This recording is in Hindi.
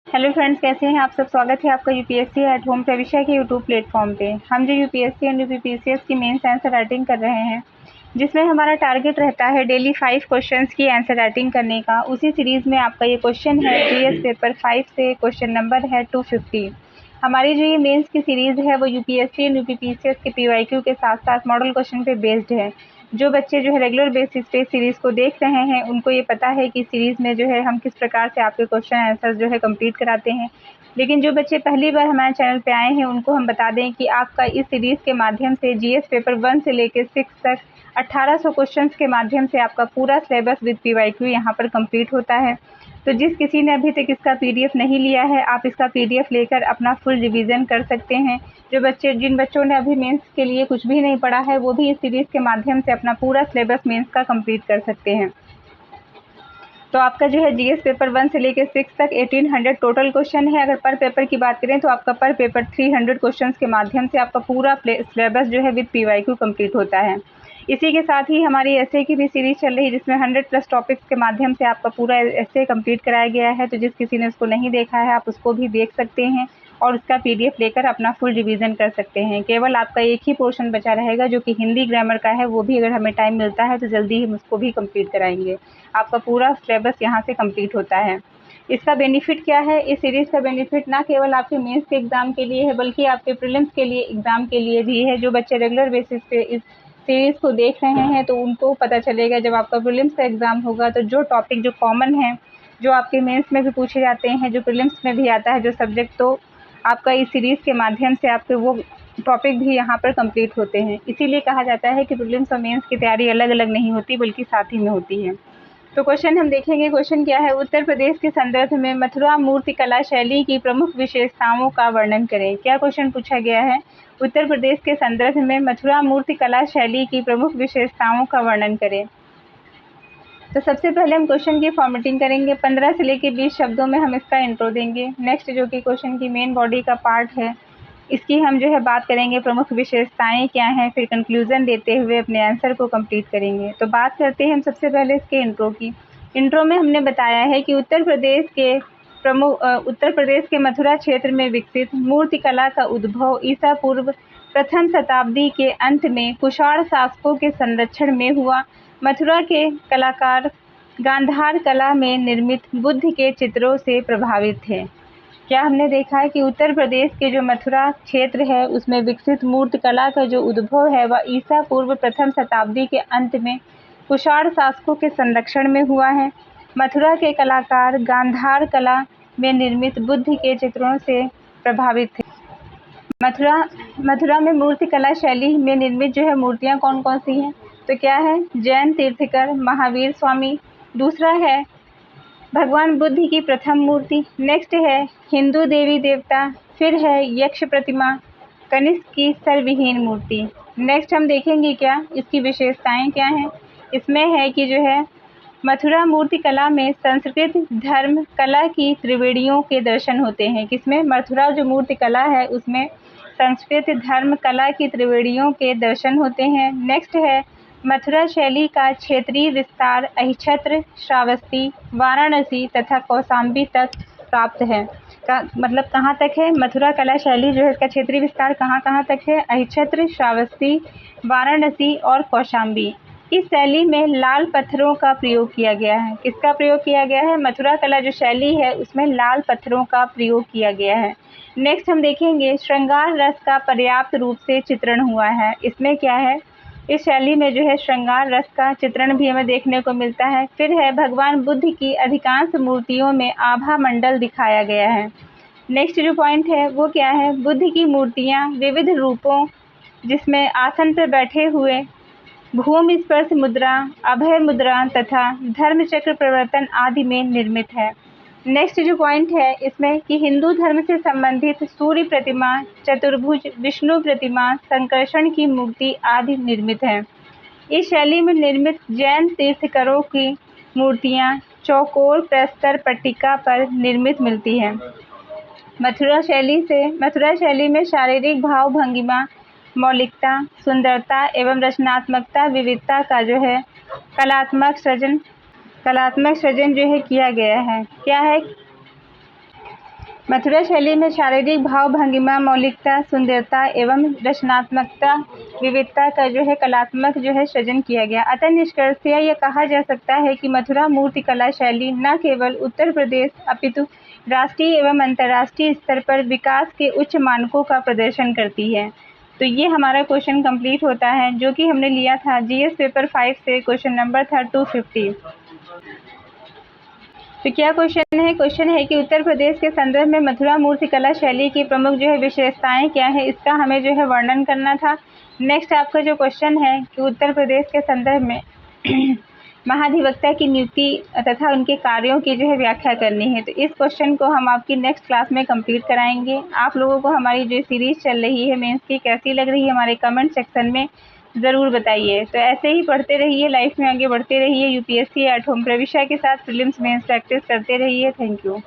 हेलो फ्रेंड्स, कैसे हैं आप सब। स्वागत है आपका यूपीएससी एट होम प्रविष्या के यूट्यूब प्लेटफॉर्म पे। हम जो यूपीएससी एंड यूपीपीसीएस की मेंस आंसर राइटिंग कर रहे हैं, जिसमें हमारा टारगेट रहता है डेली 5 क्वेश्चंस की आंसर राइटिंग करने का। उसी सीरीज में आपका ये क्वेश्चन है जीएस पेपर 5 से, क्वेश्चन नंबर है 250। हमारी जो ये मेंस की सीरीज है वो यूपीएससी एंड यूपीपीसीएस के पीवाईक्यू के साथ साथ मॉडल क्वेश्चन पे बेस्ड है। जो बच्चे जो है रेगुलर बेसिस पे सीरीज को देख रहे हैं, उनको ये पता है कि सीरीज में जो है हम किस प्रकार से आपके क्वेश्चन आंसर जो है कंप्लीट कराते हैं। लेकिन जो बच्चे पहली बार हमारे चैनल पे आए हैं, उनको हम बता दें कि आपका इस सीरीज के माध्यम से जीएस पेपर 1 से लेकर 6 तक 1800 क्वेश्चंस के माध्यम से आपका पूरा सिलेबस विद पीवाईक्यू यहाँ पर कंप्लीट होता है। तो जिस किसी ने अभी तक इसका पीडीएफ नहीं लिया है, आप इसका पीडीएफ लेकर अपना फुल रिवीजन कर सकते हैं। जिन बच्चों ने अभी मेंस के लिए कुछ भी नहीं पढ़ा है, वो भी इस सीरीज के माध्यम से अपना पूरा सिलेबस मेंस का कंप्लीट कर सकते हैं। तो आपका जो है जीएस पेपर 1 से लेकर 6 तक 1800 टोटल क्वेश्चन है। अगर पर पेपर की बात करें तो आपका पर पेपर 300 क्वेश्चंस के माध्यम से आपका पूरा सिलेबस जो है विद पीवाईक्यू कंप्लीट होता है। इसी के साथ ही हमारी एसए की भी सीरीज चल रही है, जिसमें 100+ टॉपिक्स के माध्यम से आपका पूरा एसए कंप्लीट कराया गया है। तो जिस किसी ने उसको नहीं देखा है, आप उसको भी देख सकते हैं और उसका पीडीएफ लेकर अपना फुल रिवीजन कर सकते हैं। केवल आपका एक ही पोर्शन बचा रहेगा, जो कि हिंदी ग्रामर का है। वो भी अगर हमें टाइम मिलता है तो जल्दी हम उसको भी कंप्लीट कराएंगे। आपका पूरा सिलेबस यहाँ से कंप्लीट होता है। इसका बेनिफिट क्या है? इस सीरीज़ का बेनिफिट ना केवल आपके मेंस के एग्ज़ाम के लिए है, बल्कि आपके प्रीलिम्स के लिए एग्ज़ाम के लिए भी है। जो बच्चे रेगुलर बेसिस पे इस सीरीज़ को देख रहे हैं, तो उनको पता चलेगा जब आपका प्रीलिम्स का एग्ज़ाम होगा, तो जो टॉपिक जो कॉमन है, जो आपके मेंस में भी पूछे जाते हैं, जो प्रीलिम्स में भी आता है जो सब्जेक्ट, तो आपका इस सीरीज़ के माध्यम से आपके वो टॉपिक भी यहाँ पर कंप्लीट होते हैं। इसीलिए कहा जाता है कि प्रीलिम्स और मेंस की तैयारी अलग अलग नहीं होती, बल्कि साथ ही में होती है। तो क्वेश्चन हम देखेंगे। क्वेश्चन क्या है? उत्तर प्रदेश के संदर्भ में मथुरा मूर्ति कला शैली की प्रमुख विशेषताओं का वर्णन करें। क्या क्वेश्चन पूछा गया है? उत्तर प्रदेश के संदर्भ में मथुरा मूर्ति कला शैली की प्रमुख विशेषताओं का वर्णन करें। तो सबसे पहले हम क्वेश्चन की फॉर्मेटिंग करेंगे। 15 से लेकर 20 शब्दों में हम इसका इंट्रो देंगे। नेक्स्ट जो कि क्वेश्चन की मेन बॉडी का पार्ट है, इसकी हम जो है बात करेंगे, प्रमुख विशेषताएं क्या हैं, फिर कंक्लूजन देते हुए अपने आंसर को कंप्लीट करेंगे। तो बात करते हैं हम सबसे पहले इसके इंट्रो की। इंट्रो में हमने बताया है कि उत्तर प्रदेश के मथुरा क्षेत्र में विकसित मूर्ति कला का उद्भव ईसा पूर्व प्रथम शताब्दी के अंत में कुषाण शासकों के संरक्षण में हुआ। मथुरा के कलाकार गांधार कला में निर्मित बुद्ध के चित्रों से प्रभावित थे। क्या हमने देखा है कि उत्तर प्रदेश के जो मथुरा क्षेत्र है, उसमें विकसित मूर्ति कला का जो उद्भव है वह ईसा पूर्व प्रथम शताब्दी के अंत में कुषाण शासकों के संरक्षण में हुआ है। मथुरा के कलाकार गांधार कला में निर्मित बुद्ध के चित्रों से प्रभावित थे। मथुरा में मूर्ति कला शैली में निर्मित जो है मूर्तियाँ कौन कौन सी हैं? तो क्या है? जैन तीर्थकर महावीर स्वामी, दूसरा है भगवान बुद्ध की प्रथम मूर्ति, नेक्स्ट है हिंदू देवी देवता, फिर है यक्ष प्रतिमा, कनिष्क की सरविहीन मूर्ति। नेक्स्ट हम देखेंगे क्या इसकी विशेषताएं क्या हैं। इसमें है कि जो है मथुरा मूर्ति कला में संस्कृत धर्म कला की त्रिवेणियों के दर्शन होते हैं। किसमें? मथुरा जो मूर्ति कला है उसमें संस्कृत धर्म कला की त्रिवेणियों के दर्शन होते हैं। नेक्स्ट है मथुरा शैली का क्षेत्रीय विस्तार अहिच्छत्र, श्रावस्ती, वाराणसी तथा कौशाम्बी तक प्राप्त है। मतलब कहाँ तक है? मथुरा कला शैली जो है इसका क्षेत्रीय विस्तार कहाँ कहाँ तक है? अहिच्छत्र, श्रावस्ती, वाराणसी और कौशाम्बी। इस शैली में लाल पत्थरों का प्रयोग किया गया है। किसका प्रयोग किया गया है? मथुरा कला जो शैली है उसमें लाल पत्थरों का प्रयोग किया गया है। नेक्स्ट हम देखेंगे श्रृंगार रस का पर्याप्त रूप से चित्रण हुआ है। इसमें क्या है? इस शैली में जो है श्रृंगार रस का चित्रण भी हमें देखने को मिलता है। फिर है भगवान बुद्ध की अधिकांश मूर्तियों में आभा मंडल दिखाया गया है। नेक्स्ट जो पॉइंट है वो क्या है? बुद्ध की मूर्तियाँ विविध रूपों, जिसमें आसन पर बैठे हुए, भूमि स्पर्श मुद्रा, अभय मुद्रा तथा धर्म चक्र प्रवर्तन आदि में निर्मित है। नेक्स्ट जो पॉइंट है इसमें कि हिंदू धर्म से संबंधित सूर्य प्रतिमा, चतुर्भुज विष्णु प्रतिमा, संकर्षण की मूर्ति आदि निर्मित है। इस शैली में निर्मित जैन तीर्थकरों की मूर्तियां चौकोर प्रस्तर पट्टिका पर निर्मित मिलती हैं। मथुरा शैली में शारीरिक भाव भंगिमा, मौलिकता, सुंदरता एवं रचनात्मकता, विविधता का जो है कलात्मक सृजन जो है किया गया है। क्या है? मथुरा शैली में शारीरिक भाव, भंगिमा, मौलिकता, सुंदरता एवं रचनात्मकता, विविधता का जो है कलात्मक जो है सृजन किया गया। अतः निष्कर्षतः यह कहा जा सकता है कि मथुरा मूर्ति कला शैली न केवल उत्तर प्रदेश अपितु राष्ट्रीय एवं अंतर्राष्ट्रीय स्तर पर विकास के उच्च मानकों का प्रदर्शन करती है। तो ये हमारा क्वेश्चन कंप्लीट होता है, जो कि हमने लिया था जीएस पेपर 5 से। क्वेश्चन नंबर था 250। तो क्या क्वेश्चन है? क्वेश्चन है कि उत्तर प्रदेश के संदर्भ में मथुरा मूर्ति कला शैली की प्रमुख जो है विशेषताएं क्या है, इसका हमें जो है वर्णन करना था। नेक्स्ट आपका जो क्वेश्चन है कि उत्तर प्रदेश के संदर्भ में महाधिवक्ता की नियुक्ति तथा उनके कार्यों की जो है व्याख्या करनी है। तो इस क्वेश्चन को हम आपकी नेक्स्ट क्लास में कंप्लीट कराएंगे। आप लोगों को हमारी जो सीरीज चल रही है मेंस की कैसी लग रही है, हमारे कमेंट सेक्शन में ज़रूर बताइए। तो ऐसे ही पढ़ते रहिए, लाइफ में आगे बढ़ते रहिए। यूपीएससी एट होम प्रविष्या के साथ प्रीलिम्स मेंस प्रैक्टिस करते रहिए। Thank you.